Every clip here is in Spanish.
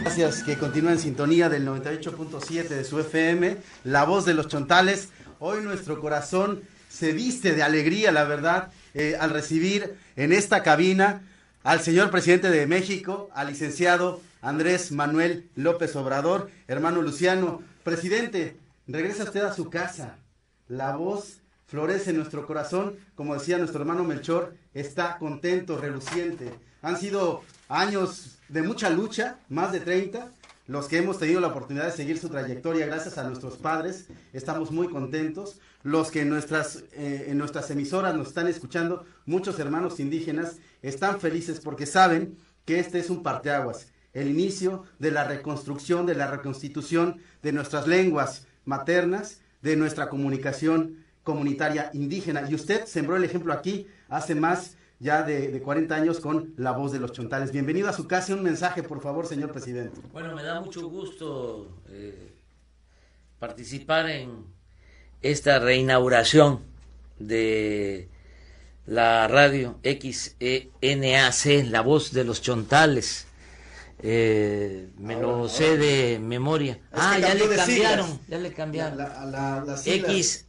Gracias, que continúa en sintonía del 98.7 de su FM, La Voz de los Chontales. Hoy nuestro corazón se viste de alegría, la verdad, al recibir en esta cabina al señor presidente de México, al licenciado Andrés Manuel López Obrador. Hermano Luciano, presidente, regresa usted a su casa. La voz florece en nuestro corazón, como decía nuestro hermano Melchor, está contento, reluciente. Han sido años de mucha lucha, más de 30, los que hemos tenido la oportunidad de seguir su trayectoria gracias a nuestros padres. Estamos muy contentos. Los que en nuestras emisoras nos están escuchando, muchos hermanos indígenas están felices porque saben que este es un parteaguas, el inicio de la reconstrucción, de la reconstitución de nuestras lenguas maternas, de nuestra comunicación comunitaria indígena. Y usted sembró el ejemplo aquí hace más ya de 40 años con La Voz de los Chontales. Bienvenido a su casa. Un mensaje, por favor, señor presidente. Bueno, me da mucho gusto participar en esta reinauguración de la radio XENAC, La Voz de los Chontales. Me lo sé de memoria. Ya le cambiaron, ya le cambiaron. La XHCPBS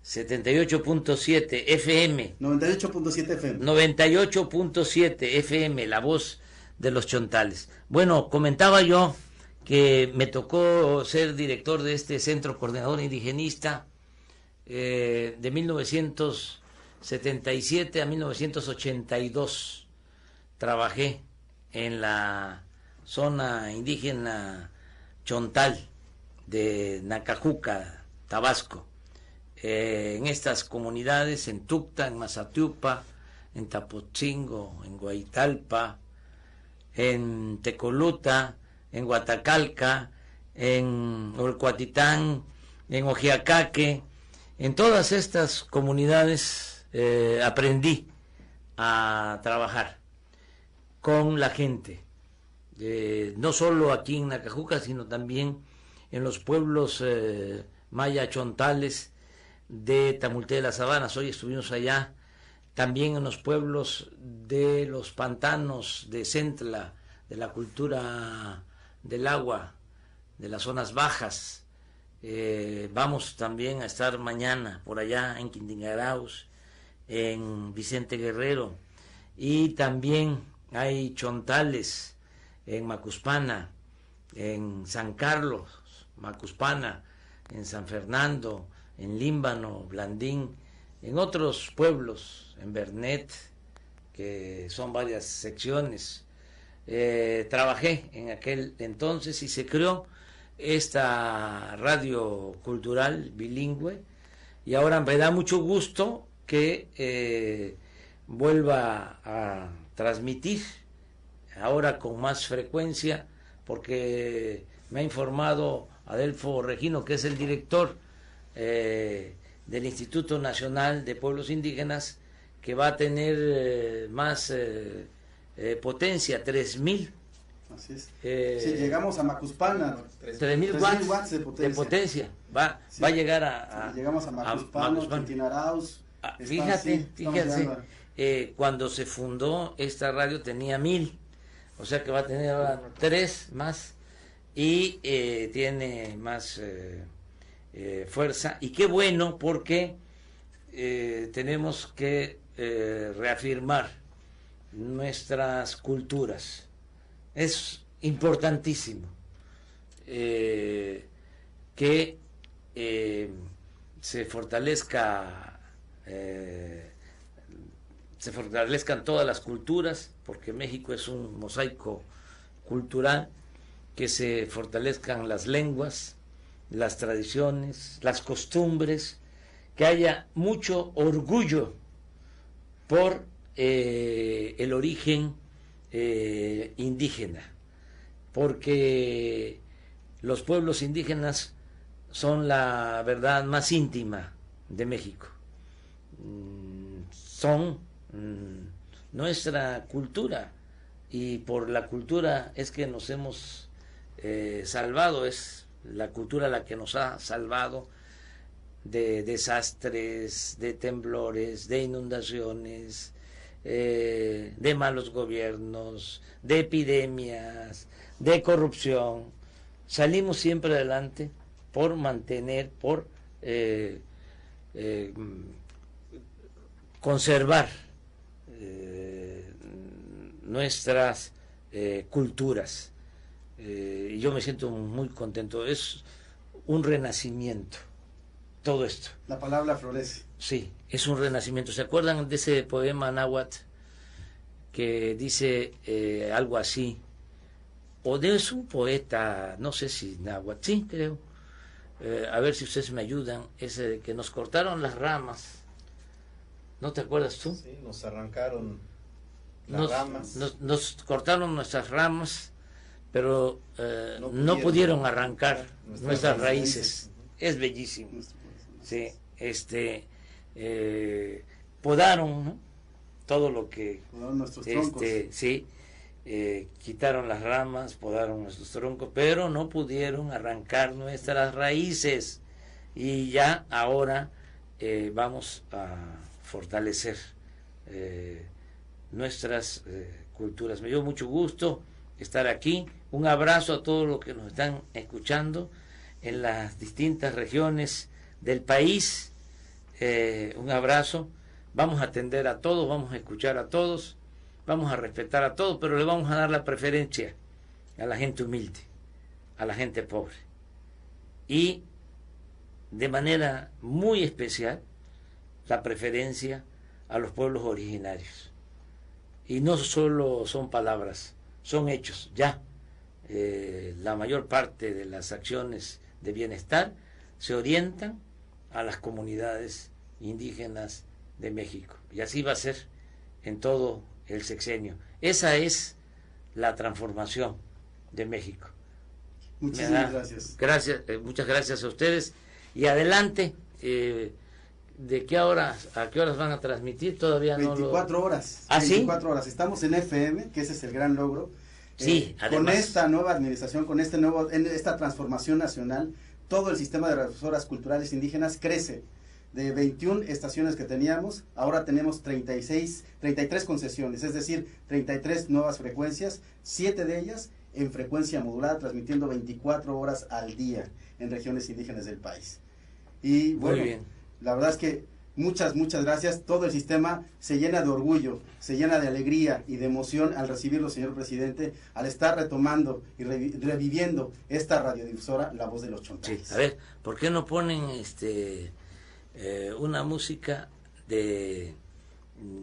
78.7 FM. 98.7 FM. 98.7 FM, La Voz de los Chontales. Bueno, comentaba yo que me tocó ser director de este centro coordinador indigenista de 1977 a 1982. Trabajé en la zona indígena Chontal de Nacajuca, Tabasco. En estas comunidades, en Tucta, en Mazatiupa, en Tapotzingo, en Guaitalpa, en Tecoluta, en Huatacalca, en Olcuatitán, en Ojiacaque. En todas estas comunidades aprendí a trabajar con la gente, no solo aquí en Nacajuca, sino también en los pueblos maya chontales de Tamulté de las Sabanas. Hoy estuvimos allá, también en los pueblos de los pantanos de Centla, de la cultura del agua, de las zonas bajas. Vamos también a estar mañana por allá en Quintingaraos, en Vicente Guerrero, y también hay chontales en Macuspana, en San Carlos, Macuspana, en San Fernando, en Límbano, Blandín, en otros pueblos, en Bernet, que son varias secciones. Trabajé en aquel entonces y se creó esta radio cultural bilingüe, y ahora me da mucho gusto que vuelva a transmitir ahora con más frecuencia, porque me ha informado Adelfo Regino, que es el director del Instituto Nacional de Pueblos Indígenas, que va a tener más potencia, 3.000. Así es. Si llegamos a Macuspana, 3.000 watts de potencia. Va a llegar a llegamos a Macuspana, Quintinaraos. Fíjate, cuando se fundó esta radio tenía 1.000, o sea que va a tener ahora 3 más, y tiene más fuerza. Y qué bueno, porque tenemos que reafirmar nuestras culturas. Es importantísimo que se fortalezcan todas las culturas, porque México es un mosaico cultural, que se fortalezcan las lenguas, las tradiciones, las costumbres, que haya mucho orgullo por el origen indígena, porque los pueblos indígenas son la verdad más íntima de México. Son nuestra cultura, y por la cultura es que nos hemos salvado. Es la cultura la que nos ha salvado de desastres, de temblores, de inundaciones, de malos gobiernos, de epidemias, de corrupción. Salimos siempre adelante por mantener, por conservar nuestras culturas. Y yo me siento muy contento. Es un renacimiento, todo esto. La palabra florece. Sí, es un renacimiento. ¿Se acuerdan de ese poema náhuatl que dice algo así? O es un poeta, no sé si náhuatl, sí, creo. A ver si ustedes me ayudan. Ese de que nos cortaron las ramas. ¿No te acuerdas tú? Sí, nos arrancaron las ramas. Nos cortaron nuestras ramas, pero no pudieron arrancar nuestras raíces. Es bellísimo. Sí, podaron, ¿no? Todo lo que nuestros troncos. Sí, quitaron las ramas, podaron nuestros troncos, pero no pudieron arrancar nuestras raíces. Y ya ahora vamos a fortalecer nuestras culturas. Me dio mucho gusto estar aquí. Un abrazo a todos los que nos están escuchando en las distintas regiones del país. Un abrazo. Vamos a atender a todos, vamos a escuchar a todos, vamos a respetar a todos, pero le vamos a dar la preferencia a la gente humilde, a la gente pobre. Y de manera muy especial, la preferencia a los pueblos originarios. Y no solo son palabras, son hechos. Ya la mayor parte de las acciones de bienestar se orientan a las comunidades indígenas de México. Y así va a ser en todo el sexenio. Esa es la transformación de México. Muchísimas gracias. Muchas gracias a ustedes. Y adelante. ¿De qué horas a qué horas van a transmitir? Todavía 24 horas. ¿Ah, 24 horas. Estamos en FM, que ese es el gran logro. Sí, además. Con esta nueva administración, con esta transformación nacional, todo el sistema de radiodifusoras culturales indígenas crece. De 21 estaciones que teníamos, ahora tenemos 33 concesiones, es decir, 33 nuevas frecuencias, 7 de ellas en frecuencia modulada, transmitiendo 24 horas al día en regiones indígenas del país. Y bueno, muy bien. La verdad es que muchas gracias. Todo el sistema se llena de orgullo, se llena de alegría y de emoción al recibirlo, señor presidente, al estar retomando y reviviendo esta radiodifusora, La Voz de los Chontales. Sí, a ver, ¿por qué no ponen una música de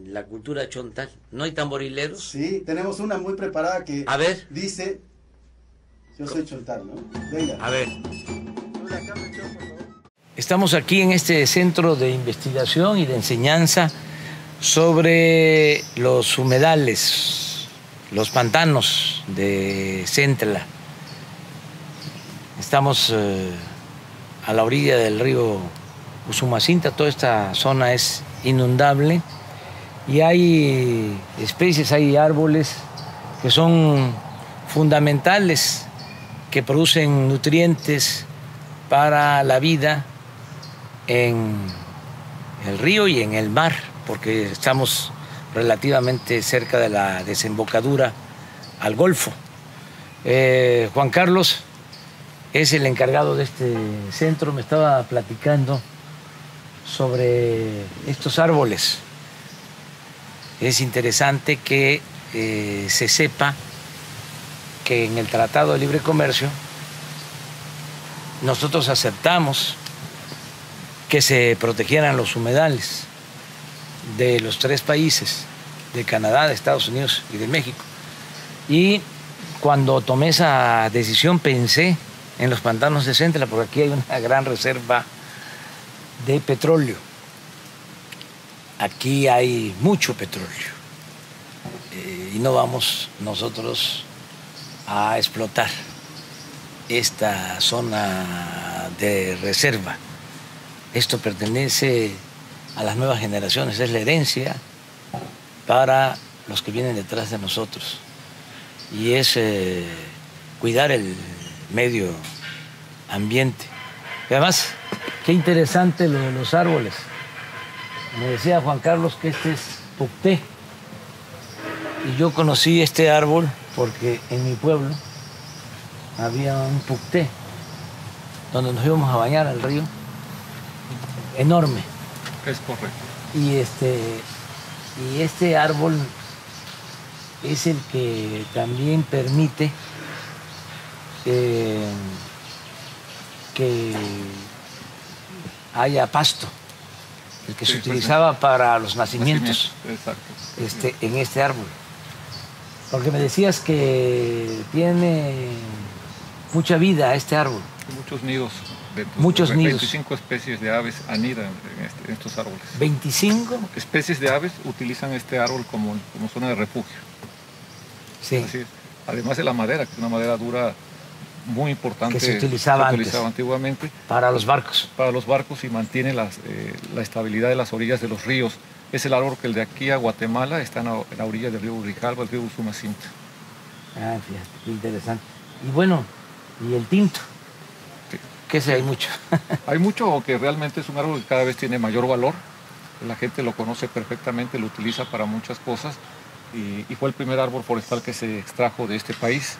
la cultura chontal? ¿No hay tamborileros? Sí, tenemos una muy preparada que a ver. Dice, yo soy chontal, ¿no? Venga. A ver. Estamos aquí en este centro de investigación y de enseñanza sobre los humedales, los pantanos de Centla. Estamos a la orilla del río Usumacinta. Toda esta zona es inundable y hay especies, hay árboles que son fundamentales, que producen nutrientes para la vida en el río y en el mar, porque estamos relativamente cerca de la desembocadura al Golfo. Juan Carlos es el encargado de este centro, me estaba platicando sobre estos árboles. Es interesante que se sepa que en el Tratado de Libre Comercio nosotros aceptamos que se protegieran los humedales de los 3 países, de Canadá, de Estados Unidos y de México. Y cuando tomé esa decisión pensé en los pantanos de Centla, porque aquí hay una gran reserva de petróleo. Aquí hay mucho petróleo y no vamos nosotros a explotar esta zona de reserva. Esto pertenece a las nuevas generaciones, es la herencia para los que vienen detrás de nosotros y es cuidar el medio ambiente. Y además, qué interesante lo de los árboles. Me decía Juan Carlos que este es Pucté, Y yo conocí este árbol porque en mi pueblo había un pucté donde nos íbamos a bañar al río, enorme. Es correcto. Y este árbol es el que también permite que haya pasto, el que se utilizaba para los nacimientos. Exacto. En este árbol. Porque me decías que tiene mucha vida este árbol. Muchos nidos. Muchos nidos. 25 especies de aves anidan en estos árboles. 25 especies de aves utilizan este árbol como zona de refugio. Sí. Así es. Además de la madera, que es una madera dura muy importante. Que se utilizaba antiguamente. Para los barcos. Para los barcos y mantiene la estabilidad de las orillas de los ríos. Es el árbol que el de aquí a Guatemala está en la orilla del río Grijalva, el río Usumacinta. Ah, fíjate, qué interesante. Y bueno, ¿y el tinto? Sí. ¿Qué sé? Hay mucho. Hay mucho, que realmente es un árbol que cada vez tiene mayor valor. La gente lo conoce perfectamente, lo utiliza para muchas cosas. Y fue el primer árbol forestal que se extrajo de este país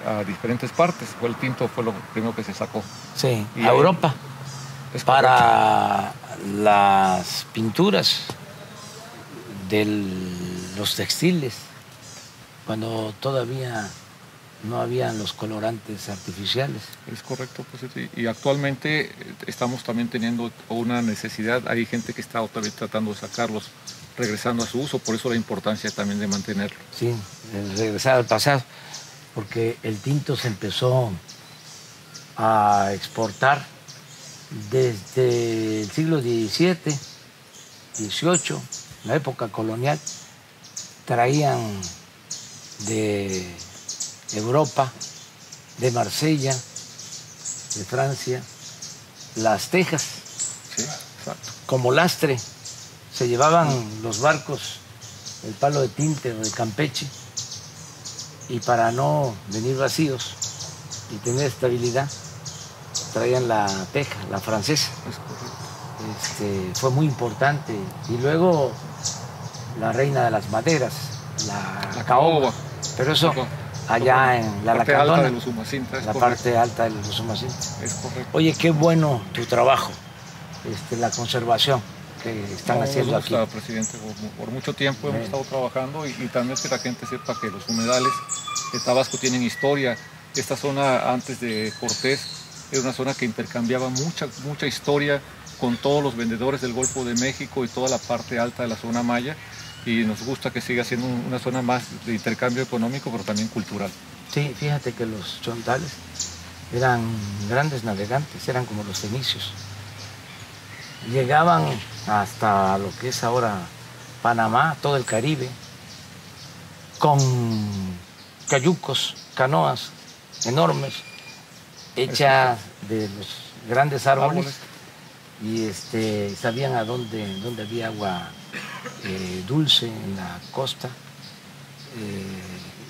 a diferentes partes. El tinto fue lo primero que se sacó. Sí, a Europa. Para las pinturas de los textiles, cuando todavía no habían los colorantes artificiales. Es correcto, pues sí. Y actualmente estamos también teniendo una necesidad. Hay gente que está otra vez tratando de sacarlos, regresando a su uso, por eso la importancia también de mantenerlo. Sí, regresar al pasado, porque el tinto se empezó a exportar desde el siglo XVII, XVIII, la época colonial. Traían de Europa, de Marsella, de Francia, las tejas, sí, exacto, como lastre. Se llevaban los barcos el palo de tinte o de Campeche, y para no venir vacíos y tener estabilidad, traían la teja, la francesa. Fue muy importante. Y luego la reina de las maderas, la caoba. Pero eso allá en la Lacandona, la parte alta del Usumacinta. Es correcto. Oye, qué bueno tu trabajo, la conservación que están haciendo aquí. Presidente, por mucho tiempo hemos estado trabajando y también que la gente sepa que los humedales de Tabasco tienen historia. Esta zona antes de Cortés era una zona que intercambiaba mucha historia con todos los vendedores del Golfo de México y toda la parte alta de la zona maya, y nos gusta que siga siendo una zona más de intercambio económico, pero también cultural. Sí, fíjate que los chontales eran grandes navegantes, eran como los fenicios. Llegaban hasta lo que es ahora Panamá, todo el Caribe, con cayucos, canoas enormes, hechas de los grandes árboles, y sabían a dónde había agua dulce en la costa,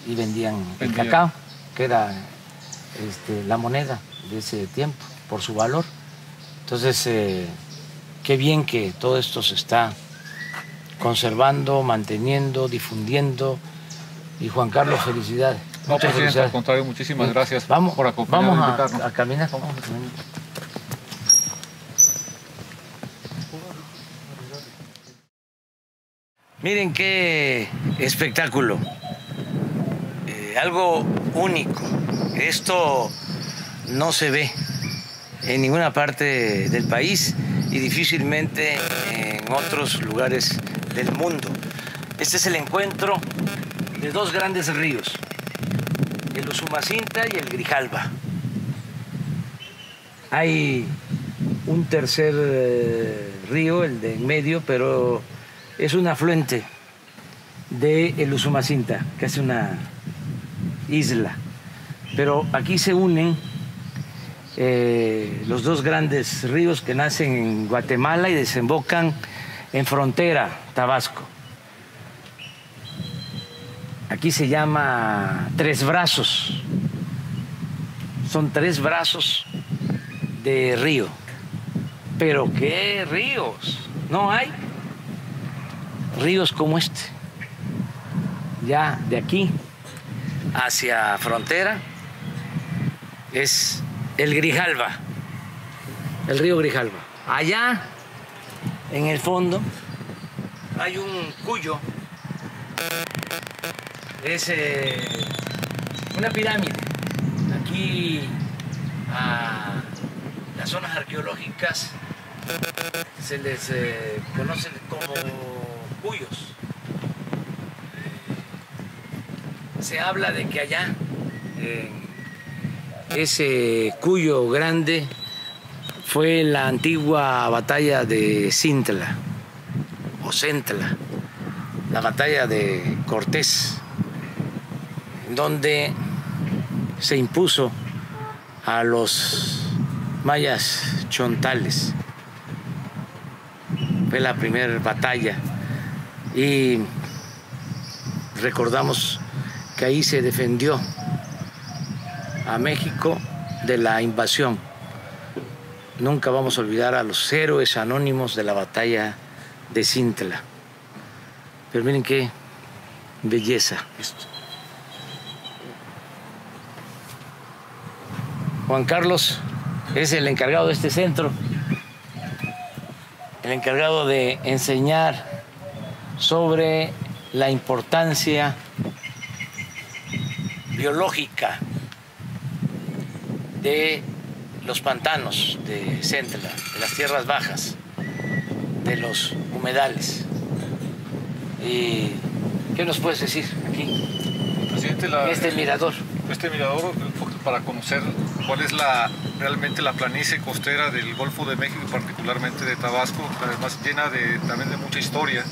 y vendían el cacao, que era la moneda de ese tiempo, por su valor. Entonces, qué bien que todo esto se está conservando, manteniendo, difundiendo. Y Juan Carlos, felicidades. No, presidente, al contrario, muchísimas gracias por acompañarnos. Vamos a caminar. Miren qué espectáculo, algo único. Esto no se ve en ninguna parte del país y difícilmente en otros lugares del mundo. Este es el encuentro de dos grandes ríos, el Usumacinta y el Grijalva. Hay un tercer río, el de en medio, pero es un afluente del Usumacinta, que es una isla. Pero aquí se unen los dos grandes ríos que nacen en Guatemala y desembocan en frontera, Tabasco. Aquí se llama Tres Brazos. Son tres brazos de río. Pero ¿qué ríos? No hay ríos como este. ya de aquí hacia frontera es el Grijalva, el río Grijalva. Allá en el fondo hay un cuyo, es una pirámide. Aquí a las zonas arqueológicas se les conoce como cuyos. Se habla de que allá, ese cuyo grande, fue la antigua batalla de Cintla, o Centla, la batalla de Cortés, donde se impuso a los mayas chontales. Fue la primera batalla y recordamos que ahí se defendió a México de la invasión. Nunca vamos a olvidar a los héroes anónimos de la batalla de Cintla. Pero miren qué belleza esto. Juan Carlos es el encargado de este centro, el encargado de enseñar sobre la importancia biológica de los pantanos de Centla, de las tierras bajas, de los humedales. ¿Y qué nos puedes decir aquí? Presidente, Este mirador para conocer cuál es realmente la planicie costera del Golfo de México y particularmente de Tabasco, además llena también de mucha historia.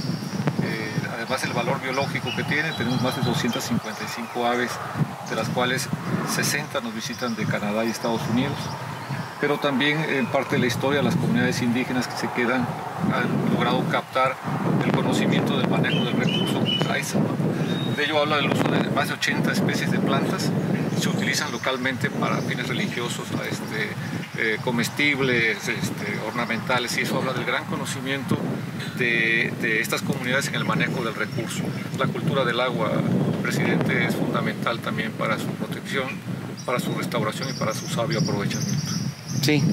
Además el valor biológico que tiene, tenemos más de 255 aves, de las cuales 60 nos visitan de Canadá y Estados Unidos, pero también en parte de la historia las comunidades indígenas que se quedan han logrado captar el conocimiento del manejo del recurso. De ello habla del uso de más de 80 especies de plantas que se utilizan localmente para fines religiosos, comestibles, ornamentales, y eso habla del gran conocimiento de estas comunidades en el manejo del recurso. La cultura del agua, presidente, es fundamental también para su protección, para su restauración y para su sabio aprovechamiento. Sí,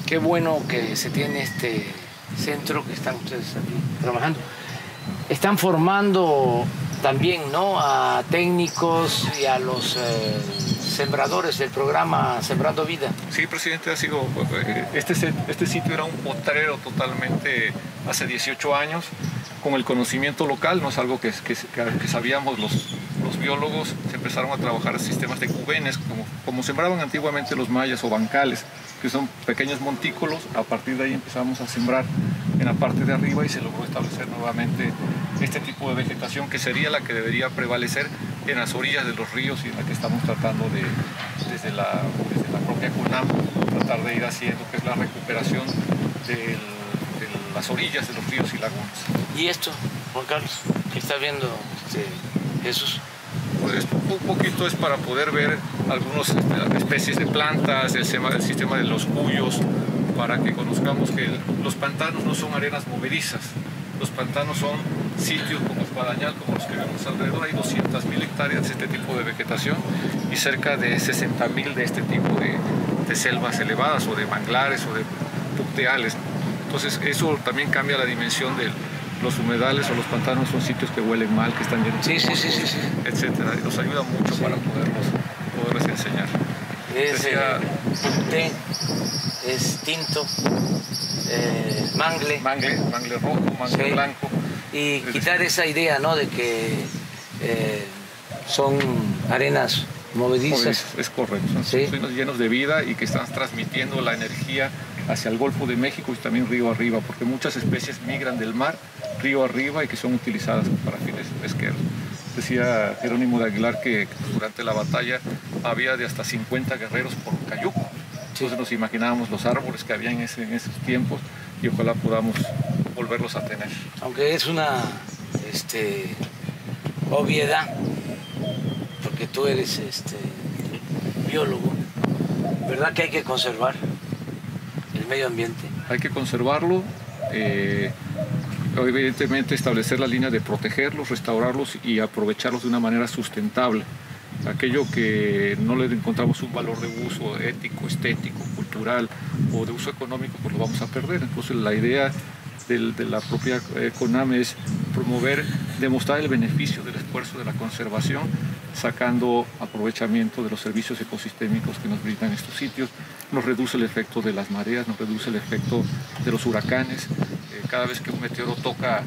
qué bueno que se tiene este centro, que están ustedes aquí trabajando. Están formando también, ¿no?, a técnicos y a los sembradores del programa Sembrando Vida. Sí, presidente, ha sido, este sitio era un potrero totalmente hace 18 años, con el conocimiento local, no es algo que sabíamos los biólogos. Se empezaron a trabajar sistemas de cubenes, como sembraban antiguamente los mayas, o bancales, que son pequeños montículos. A partir de ahí empezamos a sembrar en la parte de arriba y se logró establecer nuevamente este tipo de vegetación que sería la que debería prevalecer en las orillas de los ríos, y en la que estamos tratando desde la propia CUNAM, tratar de ir haciendo, que es la recuperación de las orillas de los ríos y lagunas. ¿Y esto, Juan Carlos, qué está viendo Jesús? Pues un poquito es para poder ver algunas especies de plantas, el sistema de los cuyos, para que conozcamos que los pantanos no son arenas movedizas. Los pantanos son sitios como Espadañal, como los que vemos alrededor. Hay 200.000 hectáreas de este tipo de vegetación y cerca de 60.000 de este tipo de selvas elevadas, o de manglares, o de pucteales. Entonces eso también cambia la dimensión de los humedales, o los pantanos son sitios que huelen mal, que están llenos de moscos, etcétera, y nos ayuda mucho para poderles enseñar. Es pucté, es tinto, mangle rojo, mangle blanco. Y quitar esa idea, ¿no?, de que son arenas movedizas. Es correcto, son llenos de vida y que están transmitiendo la energía hacia el Golfo de México y también río arriba, porque muchas especies migran del mar río arriba y que son utilizadas para fines pesqueros. Decía Jerónimo de Aguilar que durante la batalla había de hasta 50 guerreros por cayuco. Entonces nos imaginábamos los árboles que había en esos tiempos, y ojalá podamos volverlos a tener. Aunque es una obviedad, porque tú eres biólogo, ¿verdad que hay que conservar el medio ambiente? Hay que conservarlo. evidentemente establecer la línea de protegerlos, restaurarlos y aprovecharlos de una manera sustentable. Aquello que no le encontramos un valor de uso ético, estético, cultural o de uso económico, pues lo vamos a perder. Entonces la idea de la propia CONAME es promover, demostrar el beneficio del esfuerzo de la conservación, sacando aprovechamiento de los servicios ecosistémicos que nos brindan estos sitios. Nos reduce el efecto de las mareas, nos reduce el efecto de los huracanes. Cada vez que un meteoro toca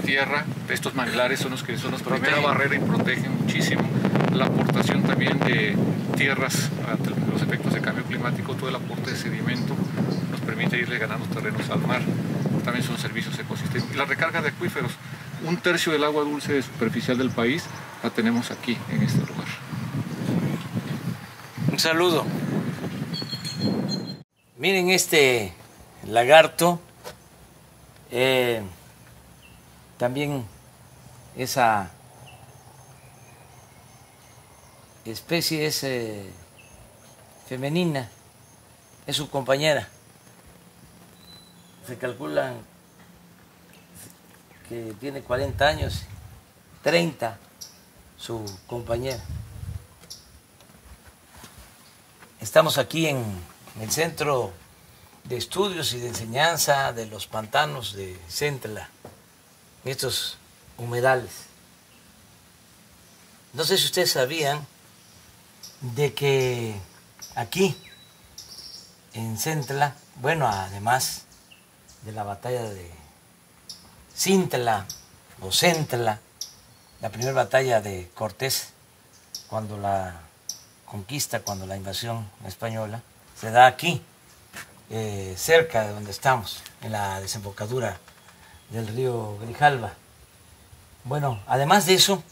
tierra, estos manglares son los que son la primera barrera y protegen muchísimo. La aportación también de tierras ante los efectos de cambio climático, todo el aporte de sedimento nos permite irle ganando terrenos al mar. También son servicios ecosistémicos. Y la recarga de acuíferos, 1/3 del agua dulce superficial del país la tenemos aquí, en este lugar. Un saludo. Miren este lagarto, también esa especie es femenina, es su compañera. Se calculan que tiene 40 años, 30 su compañera. Estamos aquí en el Centro de Estudios y de Enseñanza de los Pantanos de Centla, estos humedales. No sé si ustedes sabían de que aquí en Centla, bueno, además de la batalla de Cintla o Centla, la primera batalla de Cortés, cuando la conquista, cuando la invasión española, se da aquí, cerca de donde estamos, en la desembocadura del río Grijalva. Bueno, además de eso,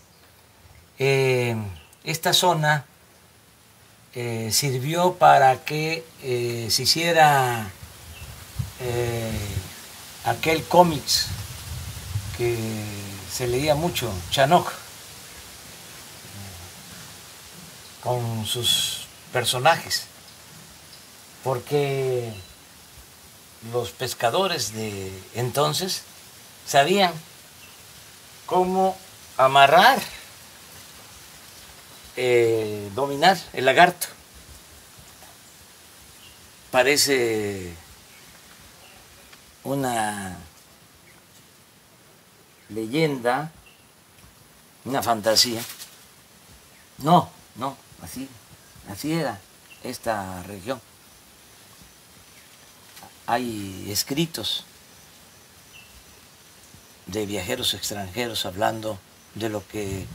esta zona sirvió para que se hiciera aquel cómics que se leía mucho, Chanoc, con sus personajes, porque los pescadores de entonces sabían cómo amarrar, dominar el lagarto. Parece una leyenda, una fantasía. No, así era esta región. Hay escritos de viajeros extranjeros hablando de lo que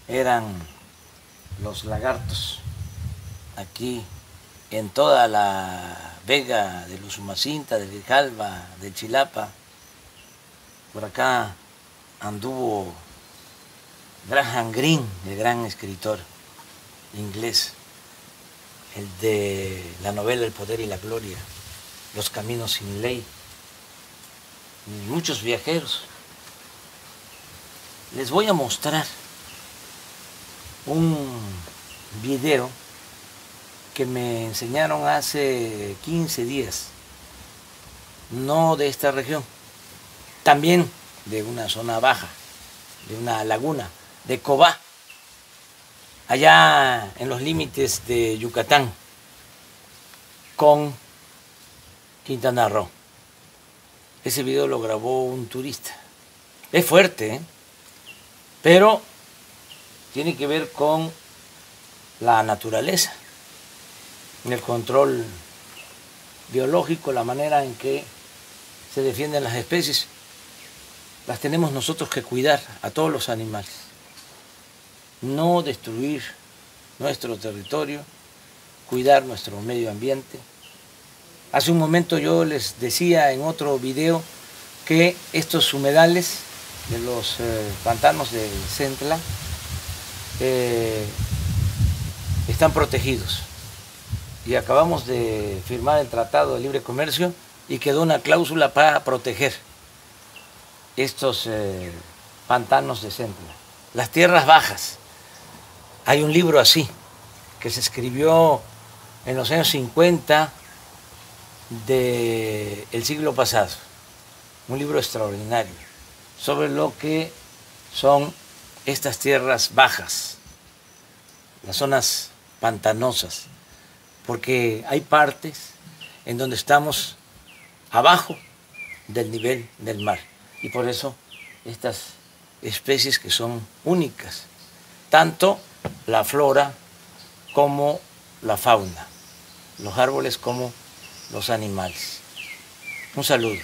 eran los lagartos aquí en toda la vega de Usumacinta, de Grijalva, de Chilapa. Por acá anduvo Graham Greene, el gran escritor inglés, el de la novela El poder y la gloria, Los caminos sin ley, y muchos viajeros. Les voy a mostrar un video que me enseñaron hace 15 días, no de esta región, también de una zona baja, de una laguna, de Cobá, allá en los límites de Yucatán con Quintana Roo. Ese video lo grabó un turista. Es fuerte, pero tiene que ver con la naturaleza, el control biológico, la manera en que se defienden las especies. Las tenemos nosotros que cuidar, a todos los animales. No destruir nuestro territorio, cuidar nuestro medio ambiente. Hace un momento yo les decía en otro video que estos humedales de los pantanos de Centla están protegidos. Y acabamos de firmar el Tratado de Libre Comercio y quedó una cláusula para proteger estos pantanos de Centla. Las tierras bajas. Hay un libro así, que se escribió en los años 50 del siglo pasado. un libro extraordinario sobre lo que son estas tierras bajas, las zonas pantanosas, porque hay partes en donde estamos abajo del nivel del mar y por eso estas especies que son únicas, tanto la flora como la fauna, los árboles como los animales. Un saludo.